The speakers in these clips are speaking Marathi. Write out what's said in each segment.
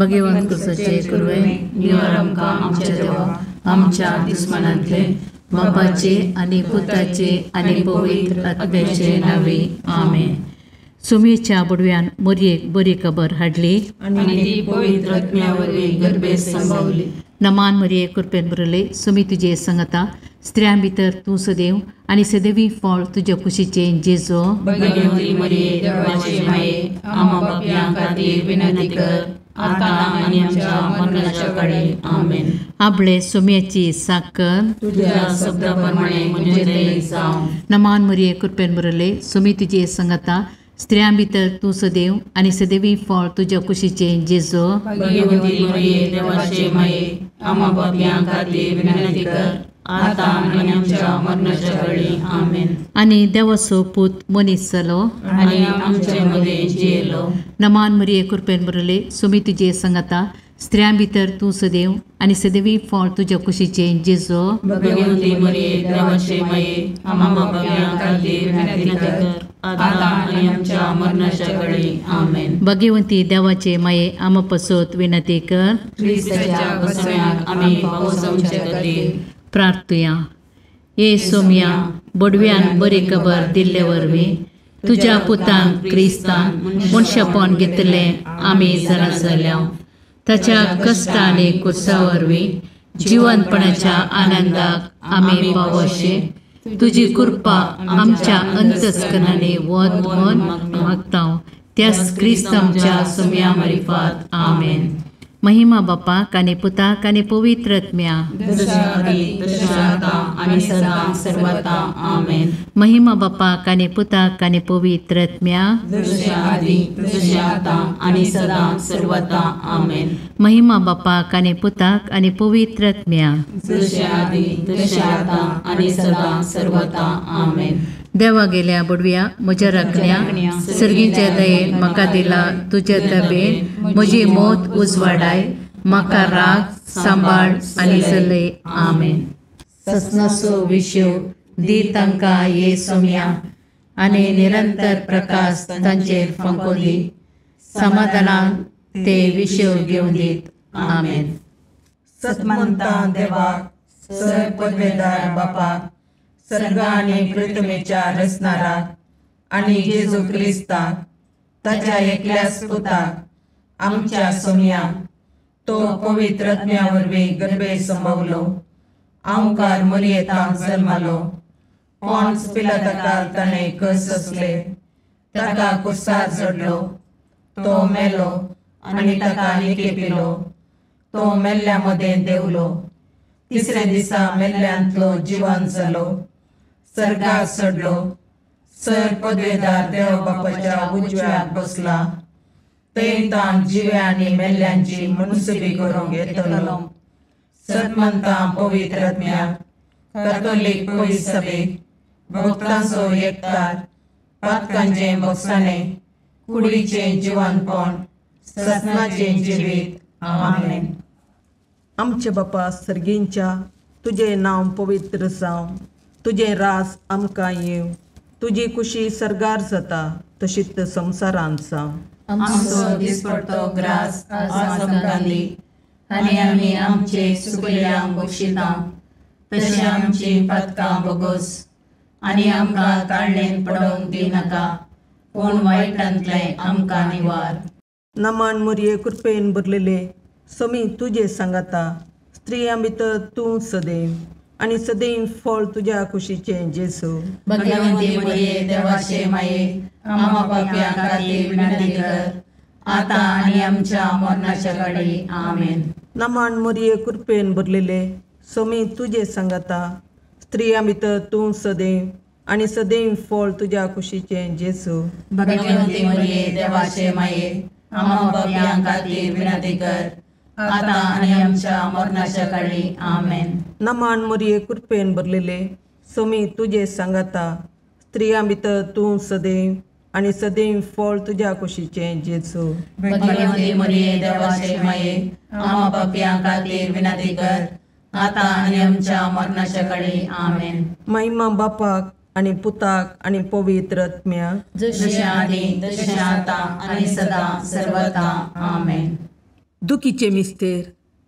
भगवंत तुझे कुरवे निवार आमकां आमच्या देवा आमच्या दुस्मनांतले बापाचे आनी पुताचे आनी पवित्र आत्म्याचे नावे आमेन. सुमेच्या बुडव्यान मोरयेक बरी खबर हाडली आनी ती पवित्र आत्म्या वरवीं गर्भेत संभावली. नमान मरिये कृपेन बरले सुमी तुजे संगता स्त्रियां भितर तूं सदैव आनी सदैवी फळ तुज्या कुशीचे जेजो. भगवंती मरिये देवाचे माये आम्हा पापयां खातीर विनंती कर आता आनी आमच्या मरणाच्या काळी आमेन. आपले सुम्याची साकर तुझ्या शब्दाप्रमाणे म्हजे दये जावं. नमान मरिये कृपेन बरले सुमी तुजे संगता स्त्रियां भितर तूं सदैव आनी सदैवी फळ तुज्या कुशीचे जेजो. भगवंती मरिये देवाचे माये आम्हा पापयां खातीर विनंती कर आता आनी आमच्या मरणाच्या काळी आमेन. आनी देवाचो पूत मनीस जालो आनी आमचे मदे जियेलो. नमान मरिये कृपेन बरले सुमी तुजे संगता स्त्रियां भितर तूं सदैव आनी सदैवी फळ तुज्या कुशीचे जेजो. भगवंती मरिये देवाचे माये आम्हा पापयां खातीर विनंती कर आता आनी आमच्या मरणाच्या काळी आमेन. भगवंती देवाचे माये आम पसोत विनंती कर. ख्रिस्ताच्या वसण्याक आमी पावसावचे खातीर प्रार्थुया. ये सोम्या बडव्यान बरी खबर दिल्ले वरवीं तुज्या पुतांक क्रिस्तान मनशापण घेतले आमी जाणा जाल्या. ताच्या कश्ट आनी कुर्सा वरवीं जिवंतपणाच्या आनंदाक आमी पावोशे तुजी कृपा आमच्या अंतस्करणाने वद म्हूण मागता. त्याच क्रिस्तांच्या सोम्या मार्फत आमेन. महिमा बापाक आनी पुताक आनी पवित्र आत्म्या जशा आदी तशा आता आनी सदां सर्वथा आमेन. महिमा बापाक आनी पुताक आनी पवित्र आत्म्या जशा आदी तशा आता आनी सदां सर्वथा आमेन. महिमा बापाक आनी पुताक आनी पवित्र आत्म्या जशा आदी तशा आता आनी सदां सर्वथा आमेन. देवा गेल्या बुडव्या म्हज्या राखण्या सर्गीच्या दयेन म्हाका दिला तुज्या तबेन म्हजी मोत उजवाडाय म्हाका राग सांबाळ आनी चलय आमेन. ससनाचो विशव दी तांकां ये सोम्या आनी निरंतर प्रकाश तांचेर फंको दी. समाधानान ते विशव घेवन दीत आमेन. सतमंता देवाक सर पदवेदार बापाक सर्ग आनी पृथ्वीच्या रचणाराक आनी जेजू क्रिस्ताक ताच्या एकल्याच पुताक आमच्या सोम्याक तो पवित्र आत्म्या वरवीं गर्भेत संभवलो. ओंकार मरियेंताक जल्मालो. पोंच पिलाताकाक ताणें कस सोंसले. ताका कुर्सार चडलो. तो मेलो आनी ताका निकेपिलो. तो मेल्ल्या मदें देवलो. तिसऱ्या दिसा मेल्ल्यांतलो जिवंत जालो. सर्गाक चडलो. सर पदवेदार देव बापाच्या उजव्याक बसला. थंय ताण जिव्या आनी मेल्ल्यांची मनसुबी करूंक येतलो. सतमंतां पवित्र आत्म्याक कॅथोलीक पयस सभेक भक्तांचो एकठार पातकांचें बगसाणें कुडीचें जिवंतपण सतनाचें जिवीत आमेन. आमचे बापा सर्गींच्या तुझे नांव पवित्र जावं. तुझे रास आमकां येव. तुजी कुशी सर्गार जाता तशीच संवसारांत जावं. आमचो दिसपडटो ग्रास आज आमकां दी आनी आमी आमचे सुकल्यांक बक्षिता तशें आमची पातकां बोगोस आनी आमकां काळणेन पडोवंक दिनाका पूण वायटांतलें आमकां निवार. नमान मरिये कृपेन भरलेले समी तुजे सांगाता स्त्रियां भितर तूं सदैव आनी सदैव फळ तुज्या कुशीचे जेजू. भगवंती मरिये देवाचे माये आम्हा पापयां खातीर विनंती कर आता आनी आमच्या मरणाच्या काळी आमेन. नमान मरिये कृपेन भरलेले समी तुजे सांगाता स्त्रियां भितर तूं सदैव आनी सदैव फळ तुज्या कुशीचे जेजू. भगवंती मरिये देवाचे माये आम्हा पापयां खातीर विनंती कर आता आनी आमच्या मरणाच्या काळी आमेन. नमान मरिये कृपेन भरलेले समी तुजे सांगाता स्त्रियां भितर तूं सदैव आनी सदैव फळ तुज्या कुशीचे जेजू. भगवंती मरिये देवाचे माये आम्हा पापयां खातीर विनंती कर आता आनी आमच्या मरणाच्या काळी आमेन. महिमा बापाक आनी पुताक आनी पवित्र आत्म्याक जशें आदी तशें आता आनी सदां सर्वथा आमेन. दुखीचे मिस्तेर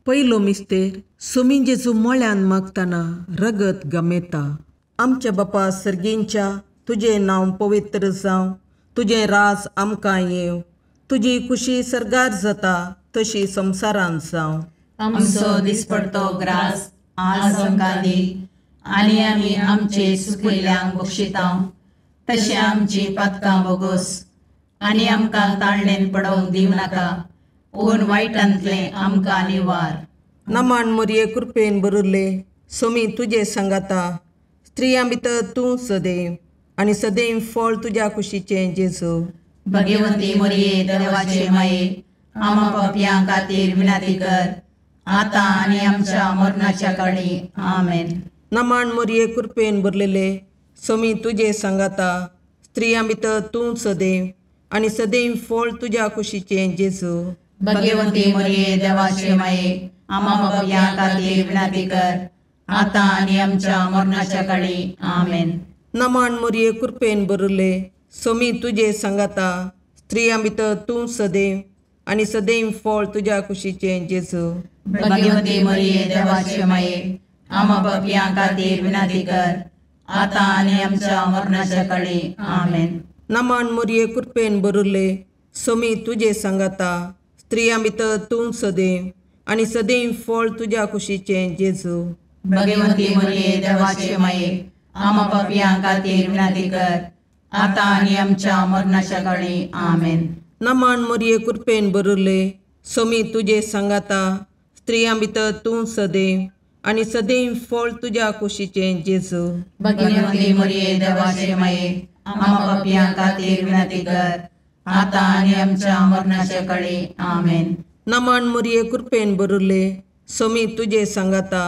पयलो मिस्तेर सोमी जेजू मोळ्यान मागतना रगत गमेता. आमच्या बापा सर्गींच्या तुझे नांव पवित्र जावं, तुझे रास आमकां येव, तुजी खुशी सरगार जाता तशी संवसारांत जावं. आमचो दिसपडतो ग्रास आज आमकां दी, आनी आमी आमचे सुकयल्यांक बक्षितां. तशें आमची पातकां बोगोस, आनी आमकां ताळणेन पडोवंक दिवं नाका, पूण वायटांतले आमकां निवार. नमान मोरये कृपेन बरुल्ले सोमी तुजे सांगाता, स्त्रियां भितर तूं सदैव, आनी सदैव फळ तुज्या कुशीचें जेजू. भगवंती मोरये देवाचे माये, आमा पापयां खातीर विनाती कर, आतां आनी आमच्या मरणाच्या काळी. आमेन. नमान मोरये कृपेन भरलेले सोमी तुजे सांगाता, स्त्रियां भितर तूं सदैव, आनी सदैव फळ तुज्या कुशीचें जेजू. भगवंती मोरये देवाचे माये, आमा पापयां खातीर विनाती कर, आतां आनी आमच्या मरणाच्या काळी. आमेन. नमान मोरये कृपेन भरले सोमी तुजे सांगाता, स्त्रियां भितर तूं सदैव, आनी सदैव फळ तुज्या कुशीचें जेजू. भगवंती मोरये देवाचे माये, आमा पापयां खातीर विनाती कर, आतां आनी आमच्या मरणाच्या काळी. आमेन. नमान मोरये कृपेन भरले सोमी तुजे सांगाता, स्त्रियां भितर तूं सदैव, आनी सदैव फळ तुज्या कुशीचें जेजू. भगवंती मोरये देवाचे माये, आमा पापयां खातीर विनाती कर, आतां आनी आमच्या मरणाच्या काळी. आमेन. नमान मोरये कृपेन भरले सोमी तुजे सांगाता, स्त्रियां भितर तूं सदैव, आनी सदैव फळ तुज्या कुशीचें जेजू. भगवंती मोरये देवाचे माये, आमा पापयां खातीर विनाती कर, आतां आनी आमच्या मरणाच्या काळी. आमेन. नमान मोरये कृपेन भरले सोमी तुजे सांगाता,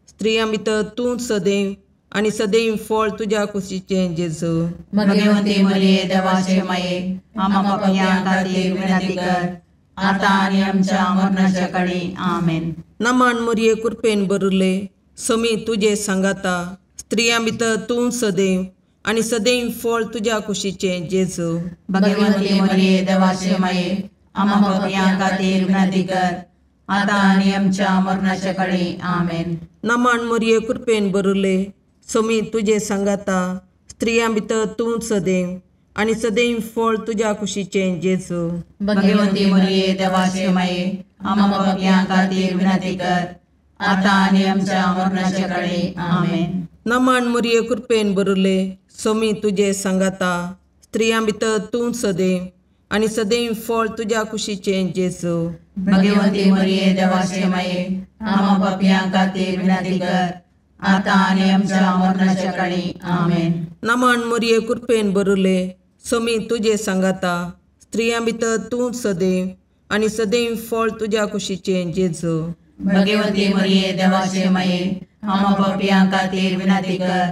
स्त्रियां भितर तूं सदैव, आनी सदैव फळ तुज्या कुशीचें जेजू. भगवंती मोरये देवाचे माये, आमा पापयां खातीर विनाती कर, आतां आनी आमच्या मरणाच्या काळी. आमेन. नमान मोरये कृपेन भरले सोमी तुजे सांगाता, स्त्रियां भितर तूं सदैव, आनी सदैव फळ तुज्या कुशीचें जेजू. भगवंती मोरये देवाचे माये, आमा पापयां खातीर विनाती कर, आतां आनी आमच्या मरणाच्या काळी. आमेन. नमान मोरये कृपेन भरले सोमी तुजे सांगाता, स्त्रियां भितर तूं सदैव, आनी सदैव फळ तुज्या कुशीचें जेजू. भगवंती मोरये देवाचे माये, आमा पापयां खातीर विनाती कर, आतां आनी आमच्या मरणाच्या काळी. आमेन. नमान मोरये कृपेन भरले सोमी तुजे सांगाता, स्त्रियां भितर तूं सदैव, आनी सदैव फळ तुज्या कुशीचें जेजू. भगवंती मोरये देवाचे माये, आमा पापयां खातीर विनाती कर, आतां आनी आमच्या मरणाच्या काळी. आमेन. नमान मोरये कृपेन भरले सोमी तुजे सांगाता, स्त्रियां भितर तूं सदैव, आनी सदैव फळ तुज्या कुशीचें जेजू. भगवंती मोरये देवाचे माये, आमा पापयां खातीर विनाती कर,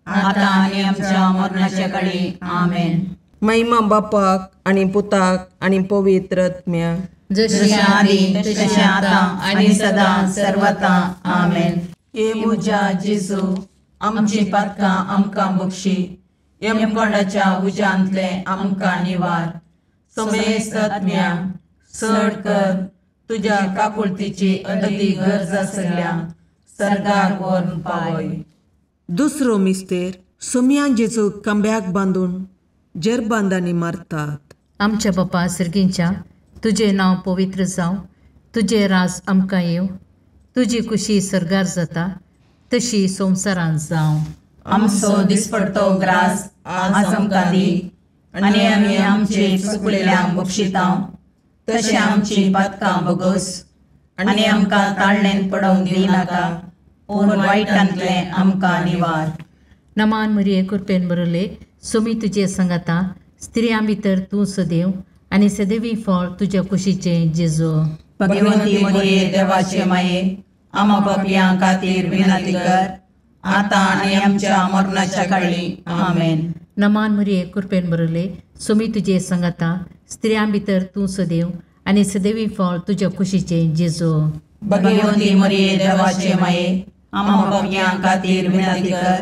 आतां आनी आमच्या मरणाच्या काळी. आमेन. महिमा बापाक आनी पुताक आनी पवित्र आत्म्याक, जशी आदी तशी आतां आनी सदां सर्वता. आमेन. ये मुजा जेजू, आमची पातकां आमकां बक्षी, यमकोंडाच्या उज्यांतले आमकां निवार. समेस्त आत्म्या चड कर, तुज्या काकुळतीची अदी गरज आसल्या सर्गाक व्हरून पावय. दुसरो मिस्तेर सोम्यां जेजू कांब्याक बांदून जरबांदांनी मारतात. आमच्या बापा सर्गींच्या तुझे नांव पवित्र जावं, तुझे राज आमकां येव, तुजी खुशी सरगार जाता तशी संवसारांत जावं. आमचो दिसपडतो ग्रास आज आमकां दी, आनी आमी आमचे चुकलेल्यांक बक्षितां. तशें आमची पातकां बोगोस, आनी आमकां ताळणेन पडोवंक दिनाका, पूण वायटांतले आमकां निवार. नमान मोरये कृपेन बरले सोमी तुजे सांगाता, स्त्रियां भितर तूं सदैव, आनी सदैवी फळ तुज्या कुशीचें जेजू. भगवंती मोरये देवाचे माये, आमा पापयां खातीर विनाती कर, आतां आनी आमच्या मरणाच्या काळी. आमेन. नमान मोरये कृपेन बरले सोमी तुजे सांगाता, स्त्रियां भितर तूं सदैव, आनी सदैवी फळ तुज्या कुशीचें जेजू. भगवंती मोरये देवाचे माये, आमा पापयां खातीर विनाती कर,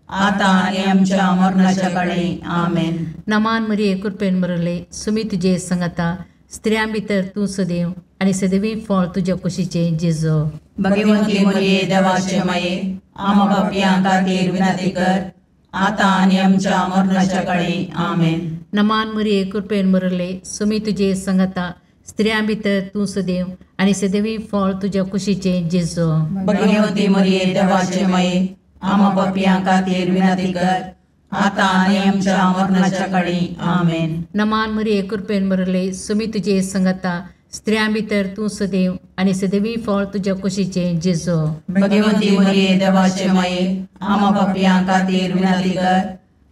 आतां आनी आमच्या मरणाच्या काळी. आमेन. नमान मोरये कृपेन बरले सोमी तुजे सांगाता, स्त्रियां भितर तूं सदैव आनी सदैवी फळ तुज्या कुशीचे जेजो. भगवंती मरिये देवाचे माये आम पापियां खातीर विनंती कर आता आनी आमच्या मरणाच्या काळी आमेन. नमान मरिये कृपेन मरले सुमी तुजे संगता स्त्रियां भितर तूं सदैव आनी सदैवी फळ तुज्या कुशीचे जेजो. भगवंती मरिये देवाचे माये आम पापियां खातीर विनंती कर आता आनी आमच्या मरणाच्या काळी आमेन. नमान मरिये कृपेन मरले सुमी तुजे संगता स्त्रियां भितर तूं सदैव आनी सदैवी फळ तुज्या कुशीचे जेजो. भगवंती मरिये देवाचे माये आम पापियां खातीर विनंती कर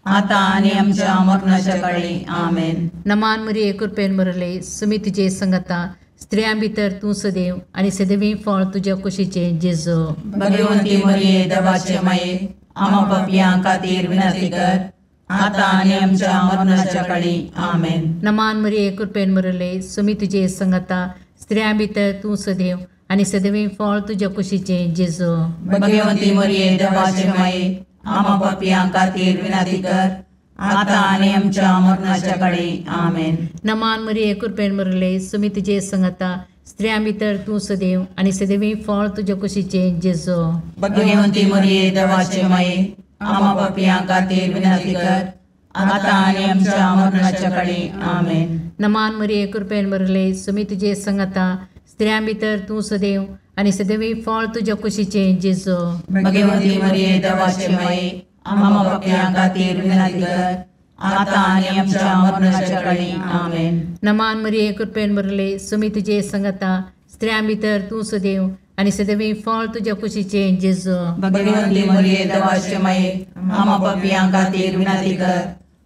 आता आनी आमच्या मरणाच्या काळी आमेन. नमान मरिये कृपेन मरले सुमी तुजे संगता स्त्रियां भितर तूं सदैव आनी सदैवी फळ तुज्या कुशीचे जेजो. भगवंती मरिये देवाचे माये आम पापियां खातीर विनंती कर आता आनी आमच्या मरणाच्या काळी आमेन. नमान मरिये कृपेन मरले सुमी तुजे संगता स्त्रियां भितर तूं सदैव आनी सदैवी फळ तुज्या कुशीचे जेजो. भगवंती मरिये देवाचे माये आम पापियां खातीर विनंती कर आता आनी आमच्या मरणाच्या काळी आमेन. नमान मरिये कृपेन मरले सुमी तुजे संगता स्त्रियां भितर तूं सदैव आनी सदैवी फळ तुज्या कुशीचे जेजो. भगवंती मरिये देवाचे माये आम पापियां खातीर विनंती कर आता आनी आमच्या मरणाच्या काळी आमेन. नमान मरिये कृपेन मरले सुमी तुजे संगता स्त्रियां भितर तूं सदैव आनी सदैवी फळ तुज्या कुशीचे जेजो. भगवंती मरिये देवाचे माये आम पापियां खातीर विनंती कर आता आनी आमच्या मरणाच्या काळी आमेन. नमान मरिये कृपेन मरले सुमी तुजे संगता स्त्रियां भितर तूं सदैव आनी सदैवी फळ तुज्या कुशीचे जेजो. भगवंती मरिये देवाचे माये आम पापियां खातीर विनंती कर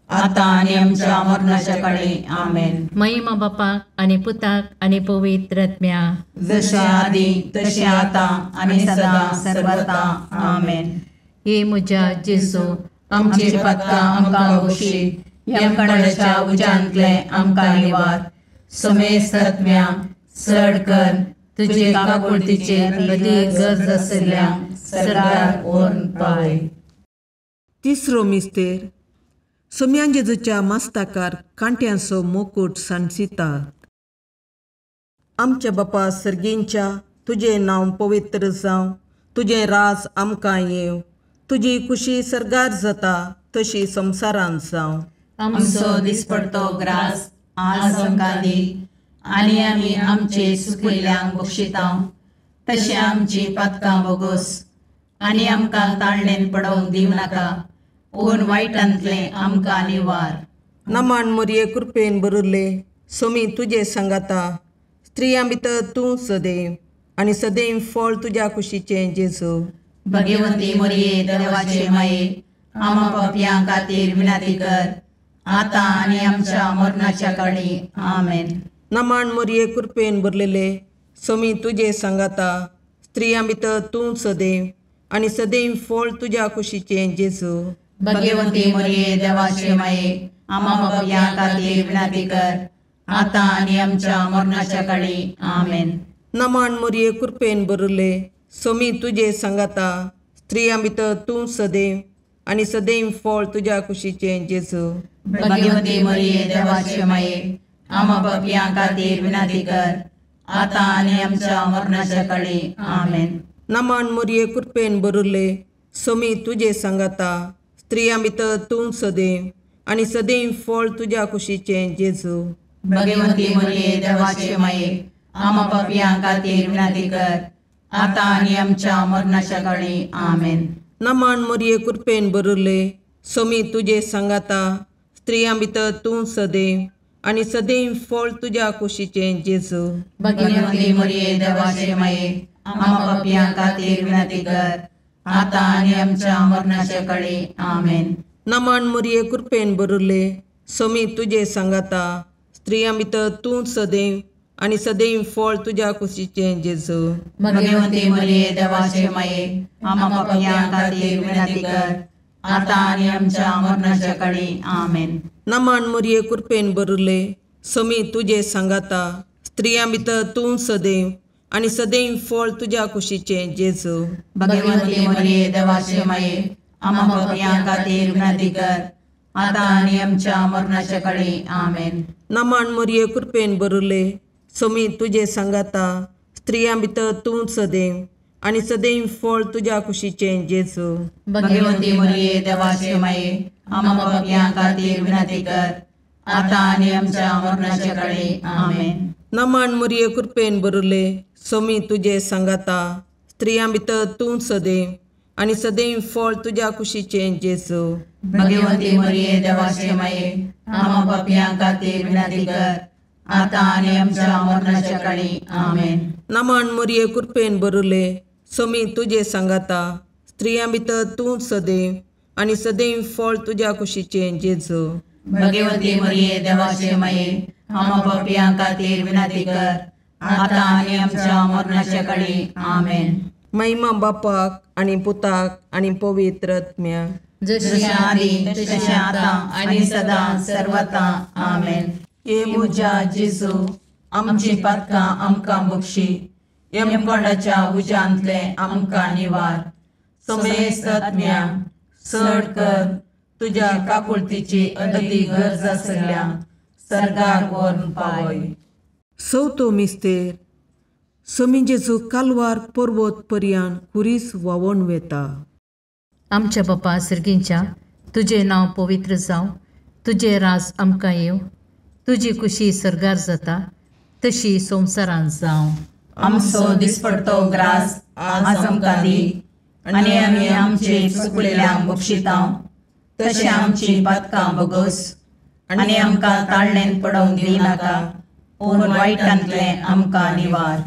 आता आनी आमच्या मरणाच्या काळी आमेन. महिमा बापाक आनी पुताक आनी पवित्र आत्म्या जशे आदी तशे आता आनी सदा सर्वदा आमेन. हे म्हज्या जेजो आमची पदकां आमकां बक्षी यमकणाच्या उज्यांतले आमकां निवार. सुमेस तत्म्या चड कर तुजे काकुळतीचेर अदीक गरज आशिल्ल्यांक सरकार ओर्न पावय. तिसरो मिस्तेर सोम्यां जेजूच्या मस्तकार कांट्यांचो मुकुट सांसितात. आमच्या बापा सर्गींच्या तुजें नांव पवित्र जावं, तुजें राज आमकां येवं, तुजी कुशी सरगार जाता तशी संवसारांत जावं. आमचो दिसपडतो ग्रास आज आमकां दी आनी आमी आमचे सुकिल्ल्यांक बक्षितांव. तशें आमची पदकां बोगोस आनी आमकां ताळणेन पडोवंक दिवं नाका पूण वायटांतले आमकां निवार. नमान मरिये कृपेन बरले सोमी तुजे सांगाता स्त्रियां भितर तूं सदैव आनी सदैव फळ तुज्या कुशीचें जेजू. भगवंती मरिये देवाचे माये आम पापियां खातीर विनंती कर आता आनी आमच्या मरणाच्या काळी आमेन. नमान मरिये कृपेन बरलेले सोमी तुजे सांगाता स्त्रियां भितर तूं सदैव आनी सदैव फळ तुज्या कुशीचें जेजू. भगवंती मरिये देवाचे माये आम पापियां खातीर विनंती कर आता आनी आमच्या मरणाच्या काळी आमेन. नमान मरिये कृपेन बरले सोमी तुजे सांगाता स्त्रियां भितर तूं सदैव आनी सदैव फळ तुज्या कुशीचें जेजू. भगवंती मरिये देवाचे माये आम पापियां खातीर विनंती कर आता आनी आमच्या मरणाच्या काळी आमेन. नमान मरिये कृपेन बरले सोमी तुजे सांगाता स्त्रियां भितर तूं सदैव आनी सदैव फळ तुज्या कुशीचें जेजू. भगवंती मरिये देवाचे माये आम पापियां खातीर विनंती कर आता आनी आमच्या मरणाच्या काळी आमेन. नमान मरिये कृपेन बरले सोमी तुजे सांगाता स्त्रियां भितर तूं सदैव आनी सदैव फळ तुज्या कुशीचें जेजू. भगवंती मरिये देवाचे माये आम पापियां खातीर विनंती कर आता आनी आमच्या मरणाच्या काळी आमेन. नमान मरिये कृपेन बरले सोमी तुजे सांगाता स्त्रियां भितर तूं सदैव आनी सदैव फळ तुज्या कुशीचें जेजू. भगवंती मरिये देवाचे माये आम पापियां खातीर विनंती कर आता आनी आमच्या मरणाच्या काळी आमेन. नमान मरिये कृपेन बरले सोमी तुजे सांगाता स्त्रियां भितर तूं सदैव आनी सदैव फळ तुज्या कुशीचें जेजू. भगवंती मरिये देवाचे माये आम पापियां खातीर विनंती कर आता आणि आमच्या मरणाच्या काळी आमेन. नमान मरिये कृपेन भरले सोमी तुझे सांगाता स्त्रियां भितर तूं सदैव आणि सदैव फळ तुझ्या कुशीचे जेजू. भगवंती मरिये देवाचे माये आम्हा पापियां खातीर विनंती कर, आता आणि आमच्या मरणाच्या काळी आमेन. नमान मरिये कृपेन भरले सोमी तुझे सांगाता स्त्रियां भितर तूं सदैव आणि सदैव फळ तुझ्या कुशीचे जेजू. भगवंती मरिये देवाचे माये आम्हा पापियां खातीर विनंती कर, आता आणि आमच्या मरणाच्या काळी आमेन. नमान मरिये कृपेन भरले सोमी तुझे सांगाता स्त्रियां भितर तूं सदैव आणि सदैव फळ तुझ्या कुशीचे जेजू. भगवंती मरिये देवाचे माये आम्हा पापियां खातीर विनंती कर, आता आणि आमच्या मरणाच्या काळी आमेन. महिमा बापाक आणि पुताक आणि पवित्र आत्म्याक, जशी आधी तशी आता आणि सदा सर्वथा आमेन. ये मुजा जेजू आमची पातकां आमकां बक्षी, यमकोंडाच्या उजांतले आमकां निवार. समेस्त आत्म्या चड कर तुझ्या काकुळतीची अदी गरज आसल्या सर्गार व्हरून पावय. चवथो मिस्तेर समी जेजू कालवार पर्वत पर्यान कुरीस व्हांवून वेता. आमच्या बापा सर्गींच्या तुझे नांव पवित्र जावं, तुझे राज आमकां येव, तुजी कुशी सरगार जाता तशी संवसारांत जावं. आमचो दिसपडतो ग्रास आज आमकां दी, आनी आमी आमचे चुकलेल्यांक बक्षितांव, तशें आमची पातकां बगोस, आनी आमकां ताळणेन पडोवंक दिनाका, पूण वायटांतले आमकां निवार.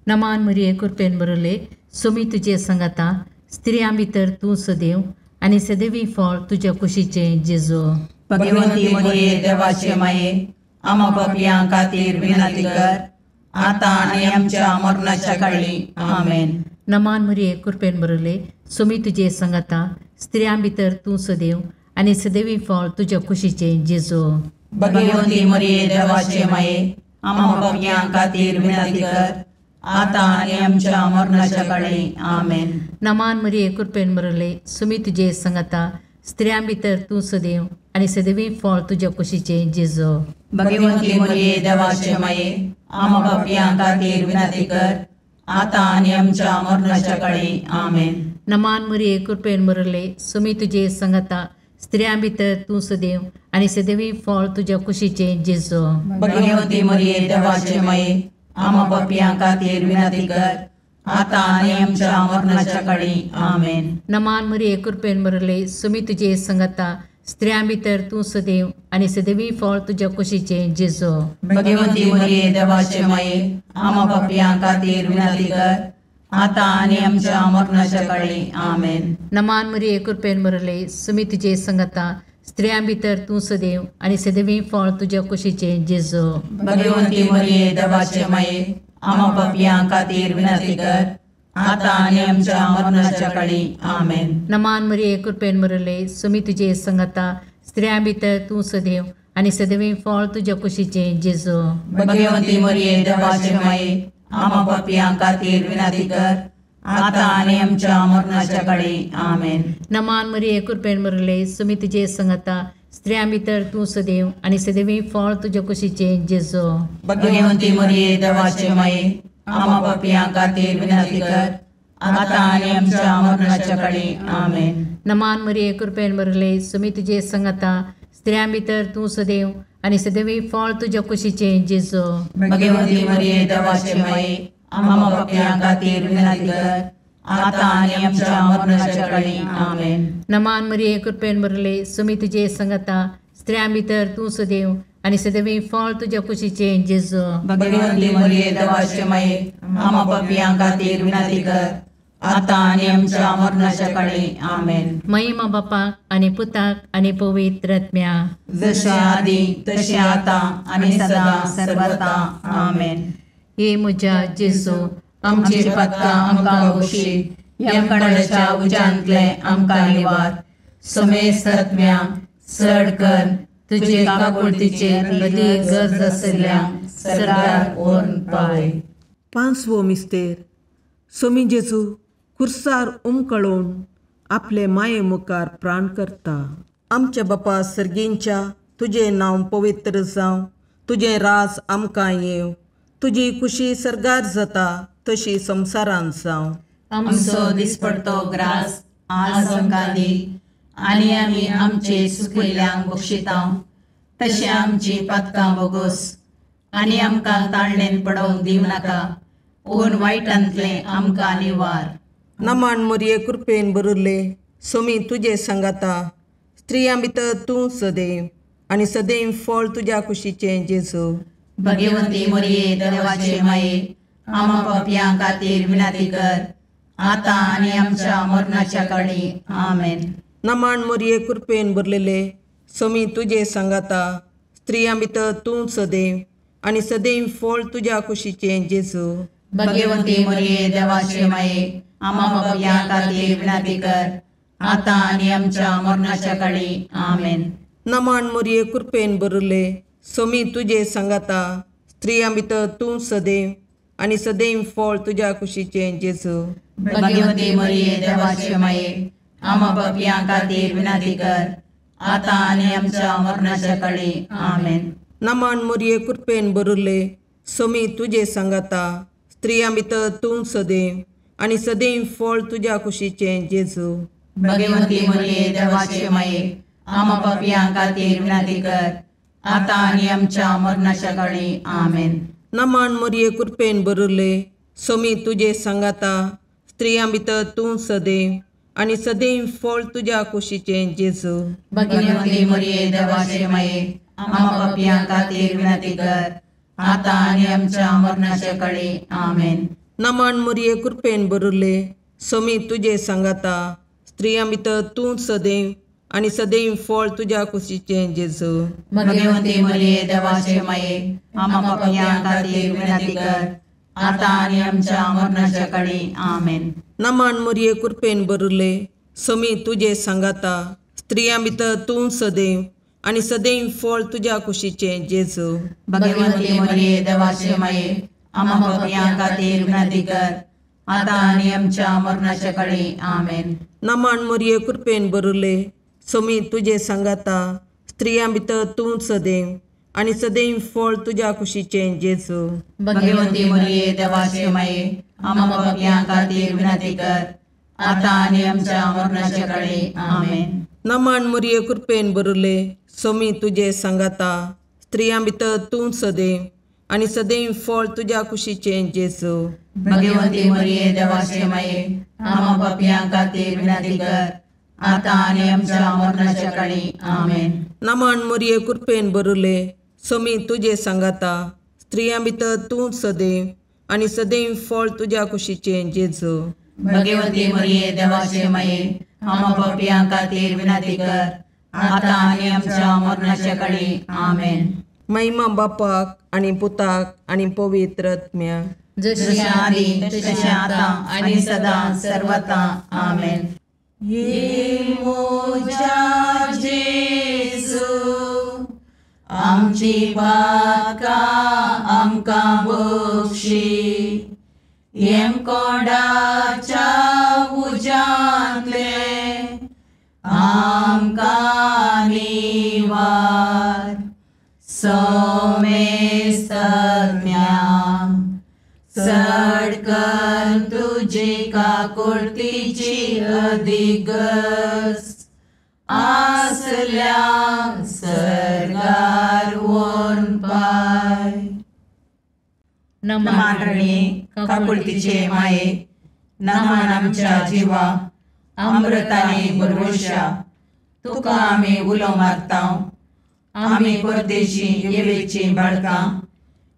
नमान मरिये कृपेन भरले सोमी तुझे सांगाता स्त्रियां भितर तूं सदैव आणि सदैवी फळ तुझ्या कुशीचे जेजू. भगवंती मरिये देवाचे माये आम्हा पापियां खातीर विनंती कर, आता आणि आमच्या मरणाच्या काळी आमेन. नमान मरिये कृपेन भरले सोमी तुझे सांगाता स्त्रियां भितर तूं सदैव आणि सदैवी फळ तुझ्या कुशीचे जेजू. भगवंती मरिये देवाचे माये आम्हा पापियां खातीर विनंती कर, आता आणि आमच्या मरणाच्या काळी आमेन. नमान मरिये कृपेन भरले सोमी तुझे सांगाता स्त्रियां भितर तूं सदैव आणि सदैवी फळ तुझ्या कुशीचे जेजू. भगवंती मरिये देवाचे माये आम्हा पापियां खातीर विनंती कर, आता आणि आमच्या मरणाच्या काळी आमेन. नमान मरिये कृपेन भरले सोमी तुझे सांगाता स्त्रियां भितर तूं सदैव आणि सदैवी फळ तुझ्या कुशीचे जेजू. भगवंती मरिये देवाचे माये आम्हा पापियां खातीर विनंती कर, आता आणि आमच्या मरणाच्या काळी आमेन. नमान मरिये कृपेन भरले सोमी तुझे सांगाता स्त्रियां भितर तूं सदैव आणि सदैवी फळ तुझ्या कुशीचे जेजू. भगवंती मरिये देवाचे माये आम्हा पापियां खातीर विनंती कर, आता आणि आमच्या मरणाच्या काळी आमेन. नमान मरिये कृपेन भरले सोमी तुझे सांगाता स्त्रियां भितर तूं सदैव आणि सदैवी फळ तुझ्या कुशीचे जेजू. भगवंती मरिये देवाचे माये आम्हा पापियां खातीर विनंती कर, आता आणि आमच्या मरणाच्या काळी आमेन. नमान मरिये कृपेन भरले सोमी तुझे सांगाता स्त्रियां भितर तूं सदैव आणि सदैवी फळ तुझ्या कुशीचे जेजू. भगवंती मरिये देवाचे माये आम्हा पापियां खातीर विनंती कर, आता आणि आमच्या मरणाच्या काळी आमेन. नमान मरिये कृपेन भरले सोमी तुझे सांगाता स्त्रियां भितर तूं सदैव आणि सदैवी फळ तुझ्या कुशीचे जेजू. भगवंती मरिये देवाचे माये आम्हा पापियां खातीर विनंती कर, आता आणि आमच्या मरणाच्या काळी आमेन. नमान मरिये कृपेन भरले सोमी तुझे सांगाता स्त्रियां भितर तूं सदैव आणि सदैवी फळ तुझ्या कुशीचे जेजू. भगवंती मरिये देवाचे माये आम्हा पापियां खातीर विनंती कर, आता आणि आमच्या मरणाच्या काळी आमेन. नमान मरिये कृपेन भरले सोमी तुझे सांगाता स्त्रियां भितर तूं सदैव आणि सदैवी फळ तुझ्या कुशीचे जेजू. भगवंती मरिये देवाचे माये आम्हा पापियां खातीर विनंती कर, आता आणि आमच्या मरणाच्या काळी आमेन. महिमा बापाक आणि पुताक आणि पवित्र आत्म्याक, जशे आधी तशे आता आणि सदा सर्वथा आमेन. हे म्हज्या जेजू आमची पातकां आमकां बक्षी, यमकोंडाच्या उजांतले आमकां निवार. समेस्त आत्म्या चड कर तुजे काकुळतीचे अदी गरज आसल्यांक सर्गार व्हरून पावय. पांचवो मिस्तेर सोमी जेजू खुर्सार उमकळोवन आपले माये मुखार प्राण करता. आमच्या बापा सर्गींच्या तुझे नांव पवित्र जावं, तुझे रास आमकां येव, तुजी खुशी सरगार जाता तशी संवसारांत जावं. आमचो दिसपडतो ग्रास आज आमकां दी, आनी आमी आमचे सुकयल्यांक बक्षितां. तशें आमची पातकां बोगोस, आनी आमकां ताळणेन पडोवंक दिवं नाका, पूण वायटांतले आमकां निवार. नमान मोरये कृपेन बरुल्ले, सोमी तुजे सांगाता, स्त्रियां भितर तूं सदैव, आनी सदैव फळ तुज्या कुशीचें जेजू. भगवंती मोरये देवाचे माये, आमा पापयां खातीर विनाती कर, आतां आनी आमच्या मरणाच्या काळी. आमेन. नमान मोरये कृपेन भरलेले, सोमी तुजे सांगाता, स्त्रियां भितर तूं सदैव, आनी सदैव फळ तुज्या कुशीचें जेजू. भगवंती मोरये देवाचे माये, आमा पापयां खातीर विनाती कर, आतां आनी आमच्या मरणाच्या काळी. आमेन. नमान मोरये कृपेन भरले, सोमी तुजे सांगाता, स्त्रियां भितर तूं सदैव, आनी सदैव फळ तुज्या कुशीचें जेजू. भगवंती मोरये देवाचे माये, आमा पापयां खातीर विनाती कर, आतां आनी आमच्या मरणाच्या काळी. आमेन. नमान मोरये कृपेन भरले, सोमी तुजे सांगाता, स्त्रियां भितर तूं सदैव, आनी सदैव फळ तुज्या कुशीचें जेजू. भगवंती मोरये देवाचे माये, आमा पापयां खातीर विनाती कर, आतां आनी आमच्या मरणाच्या काळी. आमेन. नमान मोरये कृपेन भरले, सोमी तुजे सांगाता, स्त्रियां भितर तूं सदैव, आनी सदैव फळ तुज्या कुशीचें जेजू. भगवंती मोरये देवाचे माये, आमा पापयां खातीर विनाती कर, आतां आनी आमच्या मरणाच्या काळी. आमेन. नमान मोरये कृपेन भरले, सोमी तुजे सांगाता, स्त्रियां भितर तूं सदैव, आनी सदैव फळ तुज्या कुशीचें जेजू. भगवंती मोरये देवाचे माये, आमा पापयां खातीर विनाती कर, आतां आनी आमच्या मरणाच्या काळी. आमेन. नमान मोरये कृपेन भरले, सोमी तुजे सांगाता, स्त्रियां भितर तूं सदैव, आनी सदैव फळ तुज्या कुशीचें जेजू. भगवंती मोरये देवाचे माये, आमा पापयां खातीर विनाती कर, आतां आनी आमच्या मरणाच्या काळी. आमेन. नमान मोरये कृपेन भरले, सोमी तुजे सांगाता, स्त्रियां भितर तूं सदैव, आनी सदैव फळ तुज्या कुशीचें जेजू. भगवंती मोरये देवाचे माये, आमा पापयां खातीर विनाती कर, आतां आनी आमच्या मरणाच्या काळी. आमेन. नमान मोरये कृपेन भरले, सोमी तुजे सांगाता, स्त्रियां भितर तूं सदैव, आनी सदैव फळ तुज्या कुशीचें जेजू. भगवंती मोरये देवाचे माये, आमा पापयां खातीर विनाती कर, आतां आनी आमच्या मरणाच्या काळी. आमेन. नमान मोरये कृपेन भरले, सोमी तुजे सांगाता, स्त्रियां भितर तूं सदैव, आनी सदैव फळ तुज्या कुशीचें जेजू. भगवंती मोरये देवाचे माये, आमा पापयां खातीर विनाती कर, आतां आनी आमच्या मरणाच्या काळी. आमेन. महिमा बापाक आनी पुताक आनी पवित्र आत्म्याक, जशी आदी तशी आतां आनी सदां सर्वता. आमेन. ये मोजा जेजू, आमची पातकां आमकां बक्षी, येम कोंडाच्या उज्यांतले आमकां निवार. सोमेस्त सडकन तुजी काकुळतीची अधिगस, आसल्या सरगार वोन पाय. नमान रणे काकुळतीचे माये, नमान आमच्या जिवा, अमृताने भरवशा, तुका आमी उलो मारतां. आमी परदेशी येवेची बाळकां,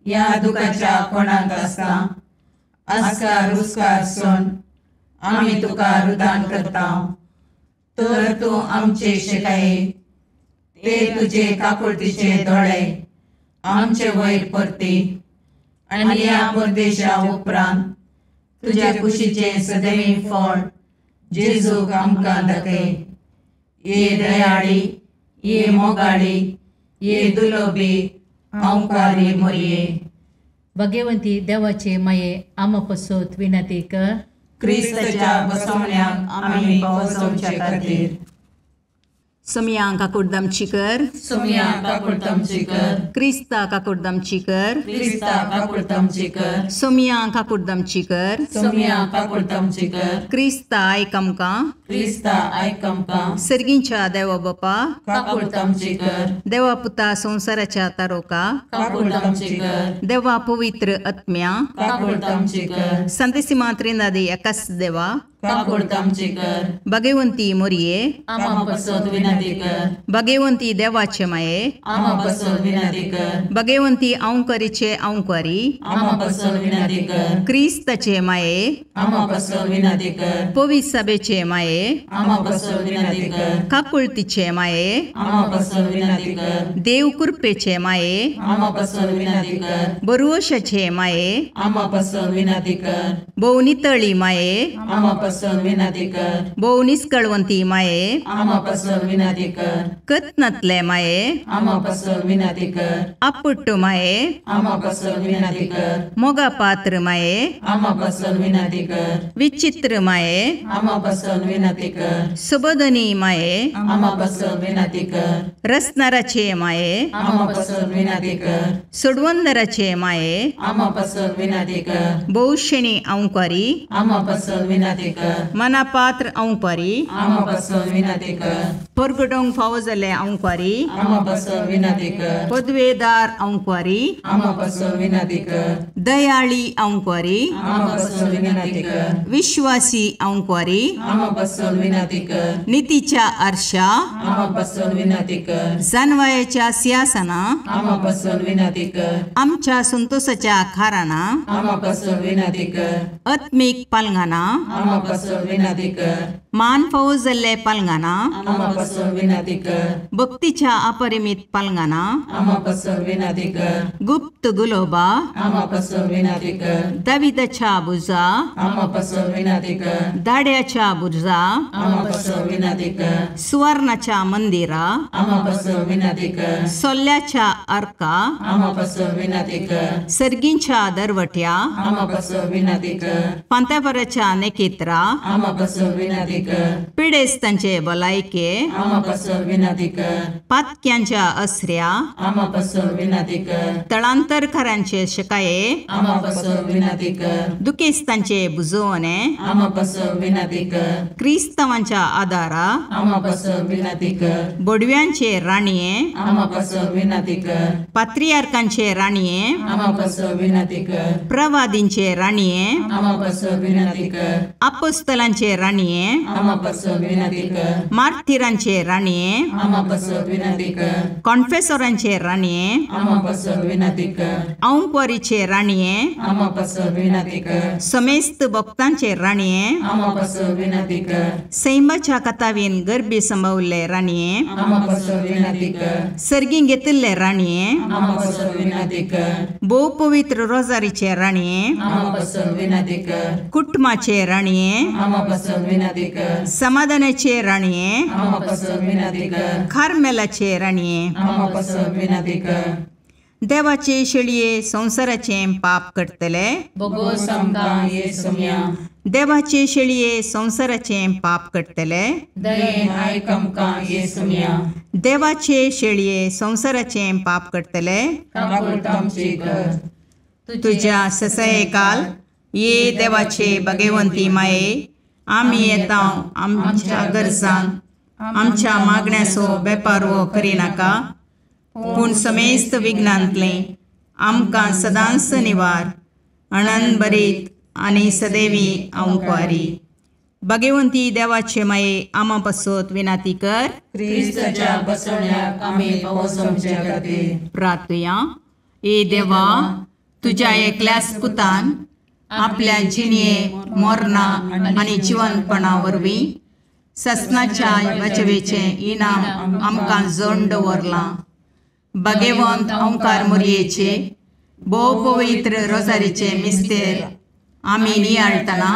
या दुखाच्या कोणाक आसता, आस्कार रुस्कार सोन आमी तुका रुदान करतां. तर तूं आमचे शिकाये, ते तुजे काकुळतीचे दोळे आमचे वयर परती, आनी या परदेशा उपरांत तुज्या कुशीचे सदैव फळ जेजूक आमकां दाखय. ये दयाळी, ये मोगाळी, ये दुलोबी, अंकारी मोरये. भगवंती देवाचे माये, आमा पसोत विनंती कर. क्रिस्ताच्या बसवण्याक आमी पावसोवचे खातीर सोमिया काकुर्दमची कर, सोमिया काकुर्दमची कर, क्रिस्ता काकुर्दमची कर, क्रिस्ता काकुर्दमची कर, सोमिया काकुर्दमची कर, सोमिया काकुर्दमची कर, क्रिस्ता आयकमका, क्रिस्ता आयकमका, सर्गींच्या देवा बापा, काकुर्दमची कर, देवा पुता संसाराच्या तारोका, काकुर्दमची कर, देवा पवित्र आत्म्या, काकुर्दमची कर, संतसिमा त्रिनादी एकाच देवा, काकुर्दमची कर, भगवंती मोरिये, आमा बसोद विनंती कर, भगवंती देवाचे माये, आमा बसोद विनंती कर, भगवंती औंकारीचे औंकारी, आमा बसोद विनंती कर, क्रिस्ताचे माये, आमा बसोद विनंती कर, पवित्र सभेचे माये, आमा बसोद विनंती कर, काकुळतीचे माये, आमा बसोद विनंती कर, देव कृपेचे माये, आमा बसोद विनंती कर, बरुवशाचे माये, आमा बसोद विनंती कर, भोवनितळी माये, आमा बसोद विनंती कर, भोवनिस्कळवंती माये, आमा बसोद विनंती कर, कत्नतले माये, आमा बसोद विनंती कर, अपुट्ट माये, आमा बसोद विनंती कर, मोगा पात्र माये, आमा बसोद विनंती कर, विचित्र माये, आमा बसोद विनंती कर, सुबोधनी माये, आमा बसोद विनंती कर, रसनाराचे माये, आमा बसोद विनंती कर, सुडवंदराचे माये, आमा बसोद विनंती कर, बहुशणी औंकारी, आमा बसोद विनंती कर, मनापात्र औंकारी, आमा बसोद विनंती कर, परगडोंग फावो जाल्ले औंकारी, आमा बसोद विनंती कर, पदवेदार औंकारी, आमा बसोद विनंती कर, दयाळी औंकारी, आमा बसोद विनंती कर, विश्वासी औंकारी, आमा बसोद विनंती कर, नीतीच्या आरशा, आमा बसोद विनंती कर, जानवायाच्या सिंहासना, आमा बसोद विनंती कर, आमच्या संतोषाच्या खाराना, आमा बसोद विनंती कर, आत्मिक पालंगाना, आमा बसोद विनंती कर, मान फावो जाल्ले पालंगाना, आमा बसोद विनंती कर, भक्तीच्या अपरिमित पालंगाना, आमा बसोद विनंती कर, गुप्त गुलोबा, आमा बसोद विनंती कर, दाविदाच्या बुजा, आमा बसोद विनंती कर, दाड्याच्या बुजा, आमा बसोद विनंती कर, सुवर्णाच्या मंदिरा, आमा बसोद विनंती कर, सोल्ल्याच्या अर्का, आमा बसोद विनंती कर, सर्गींच्या दरवट्या, आमा बसोद विनंती कर, पांतापराच्या नेकेत्रा, आमा बसोद विनंती कर, पिडेस्तांचे बलायके, आमा बसोद विनंती कर, पातक्यांच्या अस्र्या, आमा बसोद विनंती कर, तळांतरकारांचे शिकाये, आमा बसोद विनंती कर, दुखेस्तांचे बुजवणे, आमा बसोद विनंती कर, क्रिस्तवांच्या आदारा, आमा बसोद विनंती कर, बोडव्यांचे राणीये, आमा बसोद विनंती कर, पात्रियार्कांचे राणीये, आमा बसोद विनंती कर, प्रवादींचे राणीये, आमा बसोद विनंती कर, अपोस्तलांचे राणीये, आमा बसोद विनंती कर, मार्थिरांचे राणीये, आमा बसोद विनंती कर, कॉन्फेसरांचे राणीये, आमा बसोद विनंती कर, औंकवारीचे राणीये, आमा बसोद विनंती कर, समेस्त भक्तांचे राणीये, आमा बसोद विनंती कर, सैमाच्या कथावीन गर्भी संभवले राणीये, आमा बसोद विनंती कर, सर्गी घेतिल्ले राणीये, आमा बसोद विनंती कर, बहु पवित्र रोजारीचे राणीये, आमा बसोद विनंती कर, कुटुंबाचे राणीये, आमा बसोद विनंती कर, समाधानाचे राणीये, आमा बसोद विनंती कर, खारमेलाचे राणीये, आमा बसोद विनंती कर, देवाचे शेळये संसाराचे पाप करतले, बगो समका येसुम्या, देवाचे शेळये संसाराचे पाप करतले, दयेन आयकमका येसुम्या, देवाचे शेळये संसाराचे पाप करतले, काकुर्दमची कर, तुझ्या ससये काल ये देवाचे भगवंती माये, आम्ही येता आमच्या गरजांक, आमच्या मागण्याचो बेपारवो करिनाका, पूण समेस्त विघ्नांतले आमकां सदांच निवार, आनंद बरीत आनी सदैवी औंकवारी. भगवंती देवाचे माये आमा पासत विनाती कर. क्रिस्ताच्या बसवण्याक आमी पोवचोमचे खातीर प्रार्थया. ए देवा, तुझ्या एकल्याच पुतान आपल्या जिणये मोरणा आनी जिवंतपणा वरवीं ससनाच्या वाचवेचे इनाम आमकां जोड दवरलां. भगवंत ओंकार मोरयेचे भोव पवित्र रोजारीचे मिस्तेर आमी नियाळटना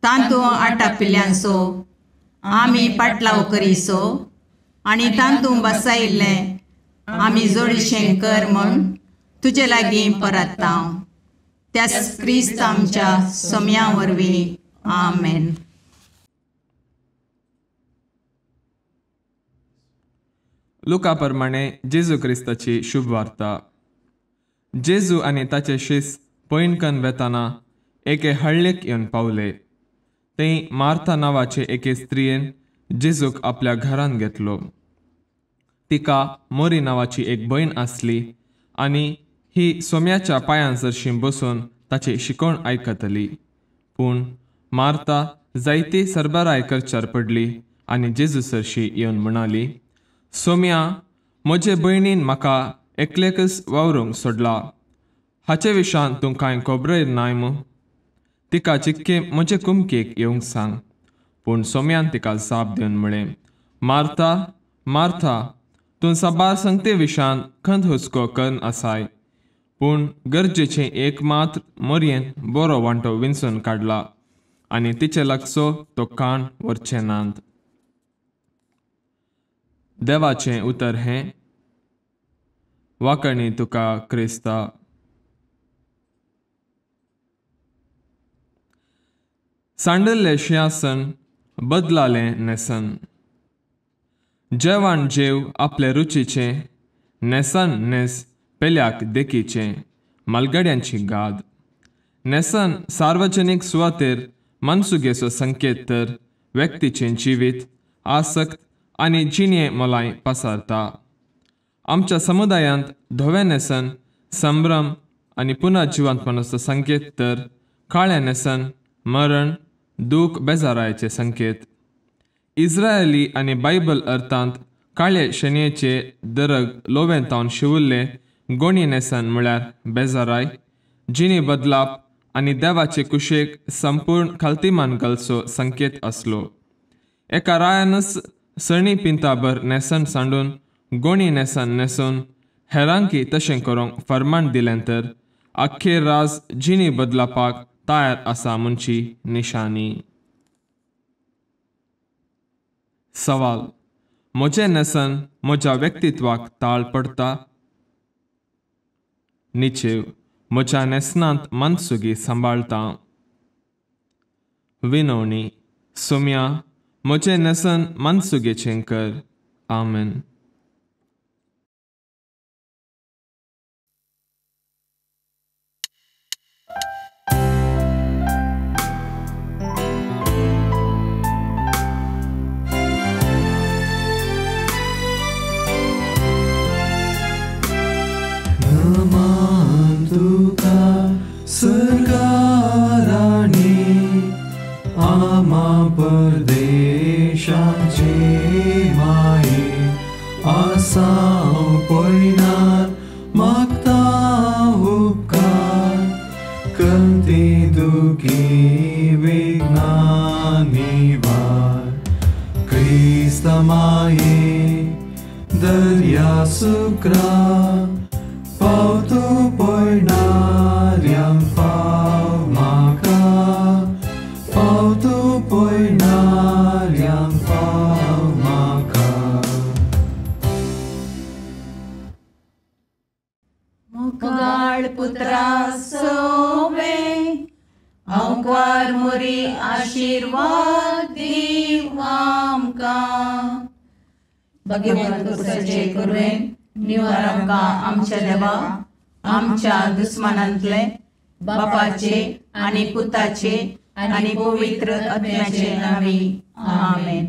तांतू आटापिल्ल्यांचो आमी पाटलाव करीसो आनी तांतू बसायिल्लें आमी जोडशें कर म्हूण तुजे लागीं परतता. त्याच क्रिस्त आमच्या सोम्या वरवीं. आमेन. लुका प्रमाणे जेजू क्रिस्ताची शुभ वार्ता. जेजू आनी ताचे शिस पयणकन वेताना एके हळ्ळेक येवन पावले. थंय मार्था नांवाचे एके स्त्रियेन जेजूक आपल्या घरान घेतलो. तिका मोरी नांवाची एक भयण आसली आनी ही सोम्याच्या पांयां जरशी बसून ताचे शिकोवण आयकतली. पूण मार्था जायती सरबराय करच्यार पडली आनी जेजू सरशी येवन म्हणाली, सोम्या, म्हजे भयणीन म्हाका एकलेकच वावरूंक सोडला. हाचे विशान तूं कांय खोबरय नाय मू? तिका चिक्के म्हजे कुमकेक येवंक सांग. पूण सोम्यान तिका जाप दिवन म्हळें, मार्था, मार्था, तूं साबार संगते विशान खंत हुस्को करन आसाय. पूण गरजेचें एक मात्र मोरयेन बरो वांटो विंचून काडला आनी तिचे लागसो तो काण व्हरचें नांत. देवाचें उतर हें. वाकणी तुका क्रिस्ता. सांडल्ले शियासन बदलालें नेसन. जेवण जेव आपले रुचीचें, नेसन नेस पेल्याक देखीचें, मालगड्यांची गाद. नेसन सार्वजनीक सुवातेर मनसुगेचो संकेत तर व्यक्तीचें जिवीत, आसक्त आनी जिणे मोलाय पसारता. आमच्या समुदायांत धवे नेसन संभ्रम आनी पुनर्जिवंतपणाचो संकेत तर काळें नेसन मरण, दूख, बेजारायेचे संकेत. इस्रायली आनी बायबल अर्थांत काळे शनयेचे दरग लोवेंतावन शिवुल्ले गोणी नेसन म्हळ्यार बेजाराय, जिणी बदलाप आनी देवाचे कुशेक संपूर्ण खालतीमान घालचो संकेत आसलो. एका रायानच सणी पिंताभर नेसन सांडून गोणी नेसन नेसून हेरांकी तशें करूंक फर्माण दिलें तर आख्खे राज जिणी बदलापाक तयार आसा म्हणची निशानी. सवाल: म्हजें नेसन म्हज्या व्यक्तित्वाक ताळ पडटा? निचेव: म्हज्या नेसनांत मनसुगी सांबाळटा. विनवणी: सोम्या, म्हजें नेसन मनसुगेचें कर. आमेन. सरकाराने आमा परदेशाचे माये आसां पयणार मागता उपकार कंती दुखी वेगनानी वार. क्रिस्त माये दर्या सुक्रा पावतो पयणाऱ्यांक पाव म्हाका, पावतो पयणाऱ्यांक पाव म्हाका. मुगाळ पुत्रा सोवे अवकार मोरी आशीर्वाद दीव आमकां. भगवंत तुझे करुवेन निवार आमकां आमच्या देवा, आमच्या दुस्मनांतले बापाचे आनी पुताचे आनी पवित्र आत्म्याचे नांवी. आमेन.